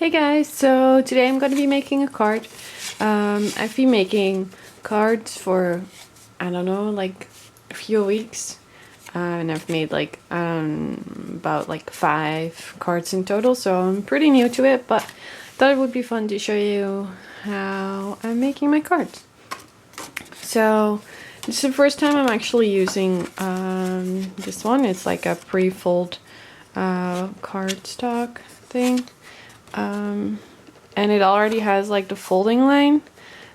Hey guys, so today I'm going to be making a card. I've been making cards for, I don't know, like a few weeks. And I've made like about like 5 cards in total, so I'm pretty new to it, but thought it would be fun to show you how I'm making my cards. So this is the first time I'm actually using this one. It's like a pre-fold cardstock thing. And it already has like the folding line,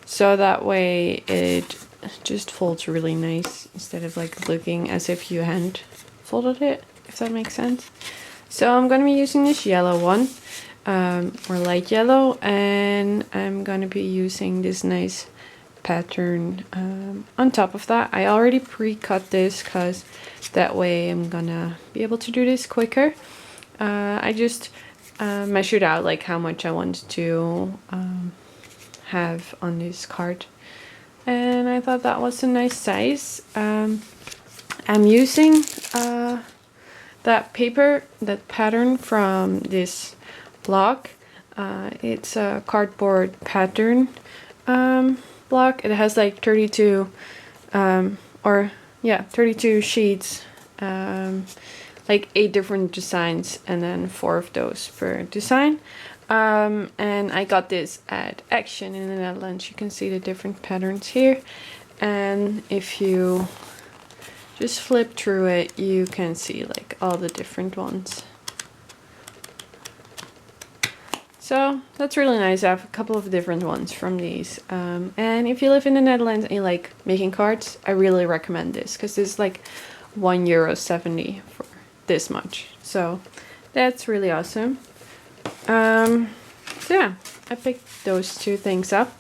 so that way it just folds really nice instead of like looking as if you hand folded it, if that makes sense. So I'm going to be using this yellow one, or light yellow, and I'm going to be using this nice pattern on top of that. I already pre-cut this because that way I'm gonna be able to do this quicker. I just measured out like how much I want to have on this card, and I thought that was a nice size. I'm using that pattern from this blog. It's a cardboard pattern block. It has like 32 32 sheets, like 8 different designs, and then 4 of those per design. And I got this at Action in the Netherlands. You can see the different patterns here, and if you just flip through it, you can see like all the different ones. So that's really nice. I have a couple of different ones from these. And if you live in the Netherlands and you like making cards, I really recommend this, because it's like €1.70 for this much. So that's really awesome. So yeah, I picked those 2 things up,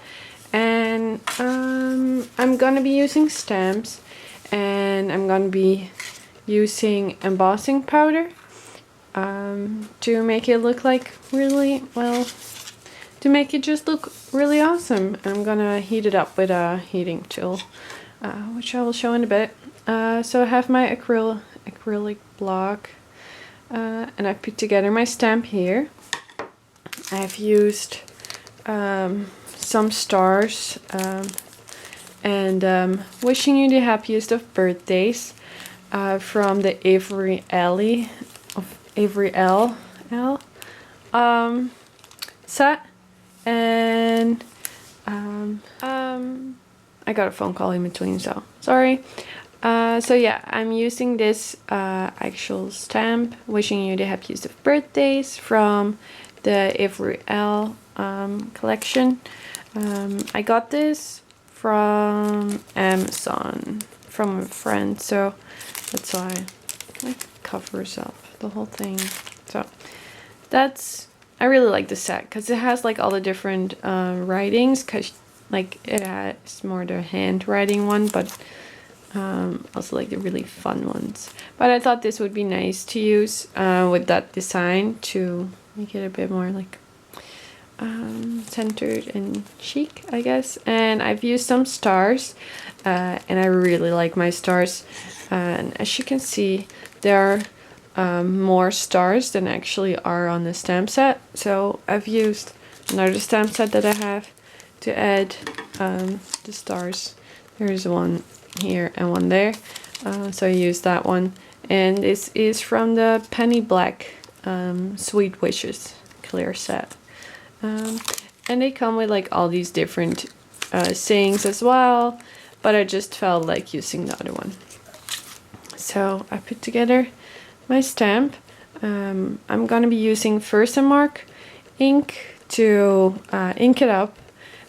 and I'm gonna be using stamps, and I'm gonna be using embossing powder to make it look like to make it just look really awesome. I'm gonna heat it up with a heating tool, which I will show in a bit. So I have my acrylic block, and I put together my stamp here. I've used some stars, and wishing you the happiest of birthdays from the Avery elle set, and I got a phone call in between, so sorry. So yeah, I'm using this actual stamp, wishing you the happiest of birthdays, from the Avery elle collection. I got this from Amazon from a friend, so that's why it covers up the whole thing. So I really like the set because it has like all the different writings, because like it has more the handwriting one, but also like the really fun ones. But I thought this would be nice to use with that design to make it a bit more like centered and chic, I guess. And I've used some stars, and I really like my stars. And as you can see, there are more stars than actually are on the stamp set. So I've used another stamp set that I have to add the stars. There's one here and one there, so I used that one. And this is from the Penny Black Sweet Wishes clear set, and they come with like all these different sayings as well, but I just felt like using the other one. So I put together my stamp. I'm gonna be using Versamark ink to ink it up.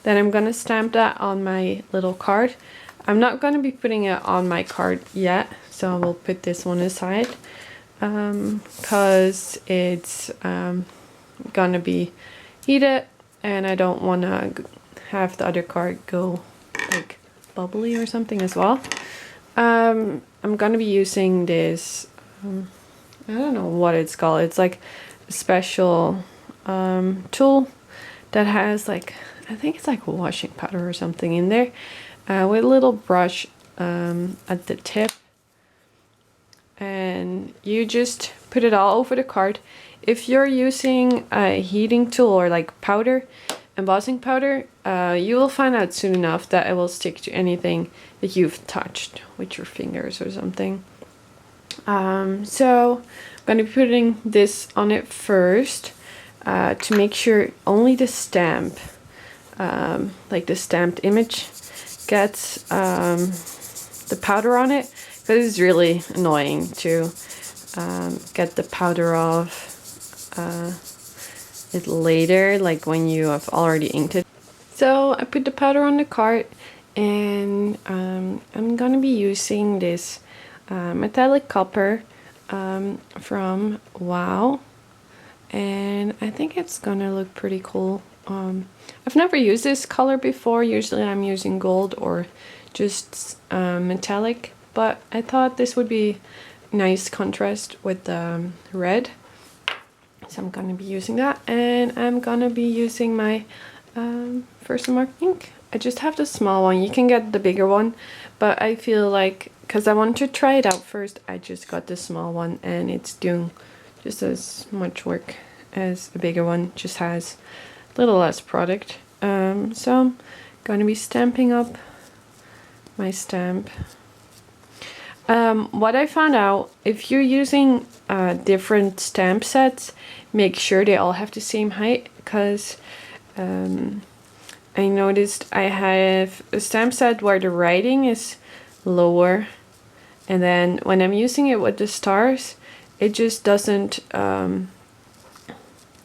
Then I'm gonna stamp that on my little card. I'm not gonna be putting it on my card yet, so I will put this one aside, because it's gonna be heated, and I don't wanna have the other card go like bubbly or something as well. I'm gonna be using this, I don't know what it's called. It's like a special tool that has like, I think it's like washing powder or something in there, with a little brush at the tip, and you just put it all over the card. if you're using a heating tool or like powder, embossing powder, you will find out soon enough that it will stick to anything that you've touched with your fingers or something. So I'm going to be putting this on it first to make sure only the stamp, like the stamped image, gets the powder on it, because it's really annoying to get the powder off it later, like when you have already inked it. So I put the powder on the card, and I'm gonna be using this metallic copper from Wow, and I think it's gonna look pretty cool. I've never used this color before. Usually I'm using gold or just metallic, but I thought this would be nice contrast with the red. So I'm gonna be using that, and I'm gonna be using my first mark ink. I just have the small one. You can get the bigger one, but I feel like, because I want to try it out first, I just got the small one, and it's doing just as much work as a bigger one, just has a little less product. So I'm gonna be stamping up my stamp. What I found out, if you're using different stamp sets, make sure they all have the same height, because I noticed I have a stamp set where the writing is lower, and then when I'm using it with the stars, it just doesn't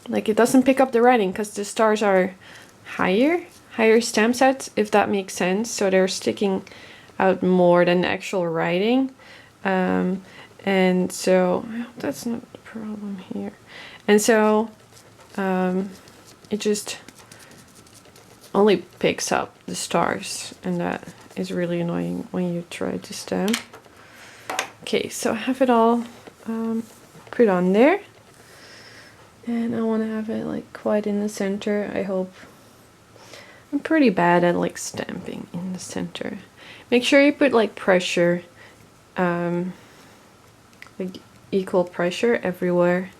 like, it doesn't pick up the writing, because the stars are higher stamp sets, if that makes sense, so they're sticking out more than the actual writing. And so I hope that's not the problem here. And so it just only picks up the stars, and that is really annoying when you try to stamp. Okay, so I have it all put on there, and I want to have it like quite in the center, I hope. I'm pretty bad at like stamping in the center. Make sure you put like pressure, like equal pressure everywhere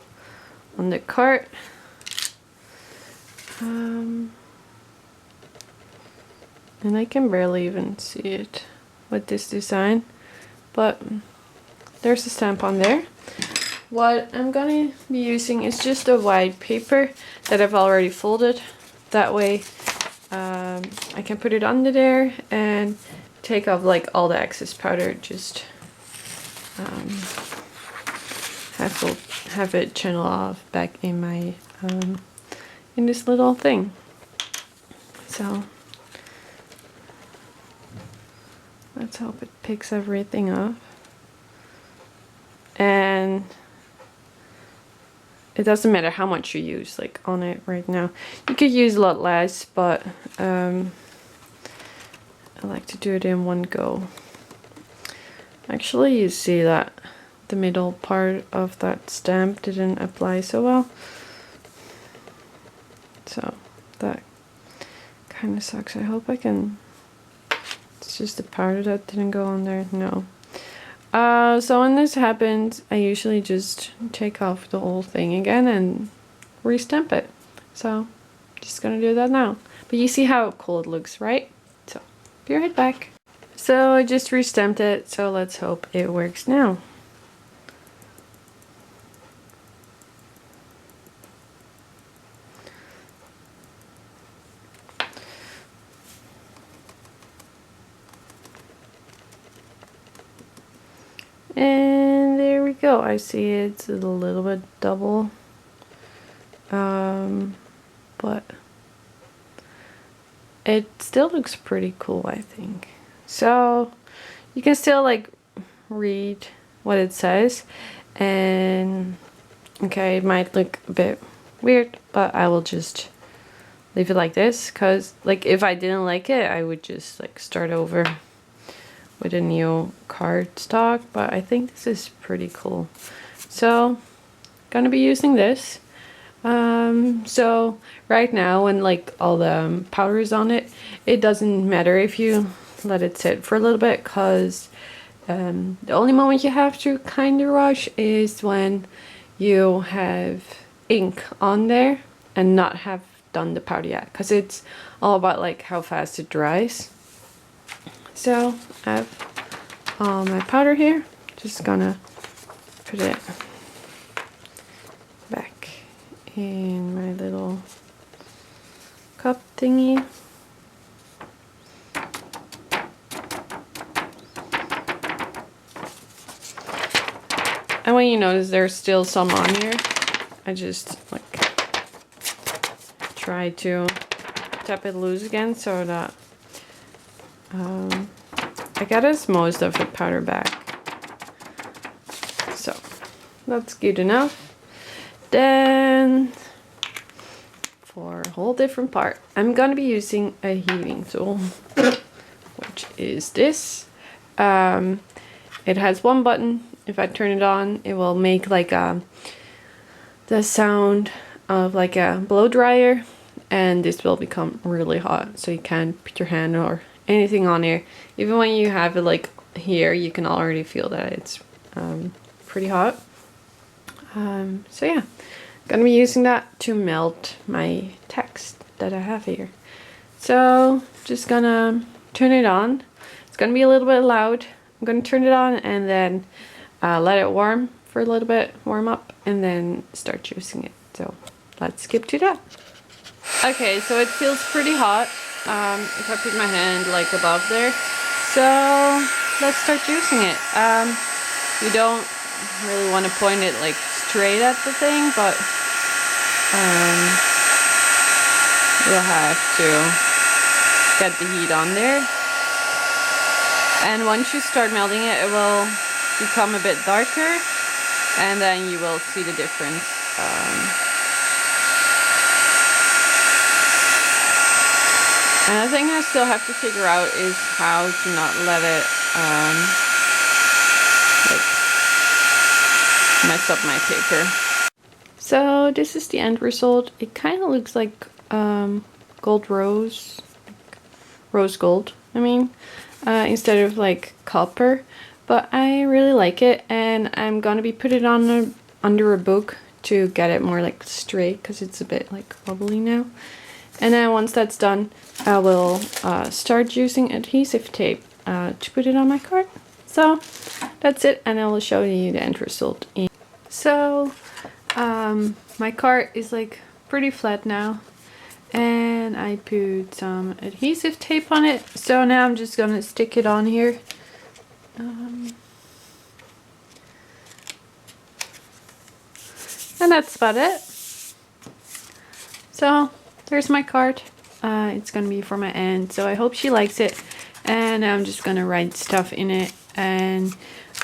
on the card. And I can barely even see it with this design, but there's a stamp on there. What I'm gonna be using is just a white paper that I've already folded. That way I can put it under there and take off like all the excess powder, just have it channel off back in my in this little thing. So let's hope it picks everything up. And it doesn't matter how much you use like on it right now. You could use a lot less, but I like to do it in one go. Actually, you see that the middle part of that stamp didn't apply so well. So that kind of sucks. I hope I can... It's just the powder that didn't go on there. No. So when this happens, I usually just take off the whole thing again and re-stamp it. So just gonna do that now. But you see how cool it looks, right? So be right back. So I just re-stamped it, so let's hope it works now. And there we go. I see it's a little bit double, but it still looks pretty cool, I think. So you can still like read what it says, and okay, it might look a bit weird, but I will just leave it like this, because like if I didn't like it, I would just like start over with a new cardstock, but I think this is pretty cool. So gonna be using this. So right now, when like all the powder is on it, it doesn't matter if you let it sit for a little bit, because the only moment you have to kind of rush is when you have ink on there and not have done the powder yet, because it's all about like how fast it dries. So I have all my powder here. Just gonna put it back in my little cup thingy. And when you notice there's still some on here, I just like try to tap it loose again so that I got most of the powder back. So that's good enough. Then for a whole different part, I'm gonna be using a heating tool, which is this. It has one button. If I turn it on, it will make like the sound of like a blow dryer, and this will become really hot, so you can't put your hand or anything on here. Even when you have it like here, you can already feel that it's pretty hot. So yeah, gonna be using that to melt my text that I have here. So just gonna turn it on. It's gonna be a little bit loud. I'm gonna turn it on and then let it warm for a little bit, warm up, and then start using it. So let's skip to that. Okay, so it feels pretty hot if I put my hand like above there. So let's start using it. You don't really want to point it like straight at the thing, but you'll have to get the heat on there. And once you start melting it, it will become a bit darker, and then you will see the difference. And the thing I still have to figure out is how to not let it like mess up my paper. So this is the end result. It kind of looks like gold rose, like rose gold, I mean, instead of like copper. But I really like it, and I'm gonna be put it on under a book to get it more like straight, because it's a bit like wobbly now. And then once that's done, I will start using adhesive tape to put it on my card. So that's it, and I will show you the end result. So my card is like pretty flat now, and I put some adhesive tape on it. So now I'm just gonna stick it on here. And that's about it. So there's my card. It's gonna be for my aunt, so I hope she likes it. And I'm just gonna write stuff in it, and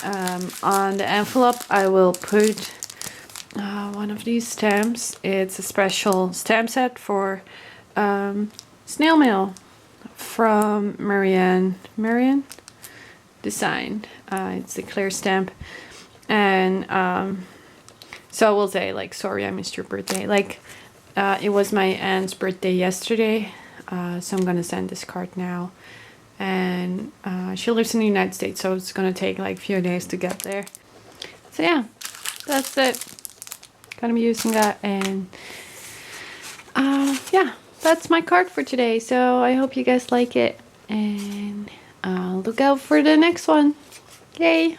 on the envelope I will put one of these stamps. It's a special stamp set for snail mail from Marianne Design. It's a clear stamp, and so I will say like, sorry I missed your birthday. Like it was my aunt's birthday yesterday, so I'm gonna send this card now. And she lives in the United States, so it's gonna take like a few days to get there. So yeah, that's it. Gonna be using that, and yeah, that's my card for today. So I hope you guys like it, and look out for the next one. Yay!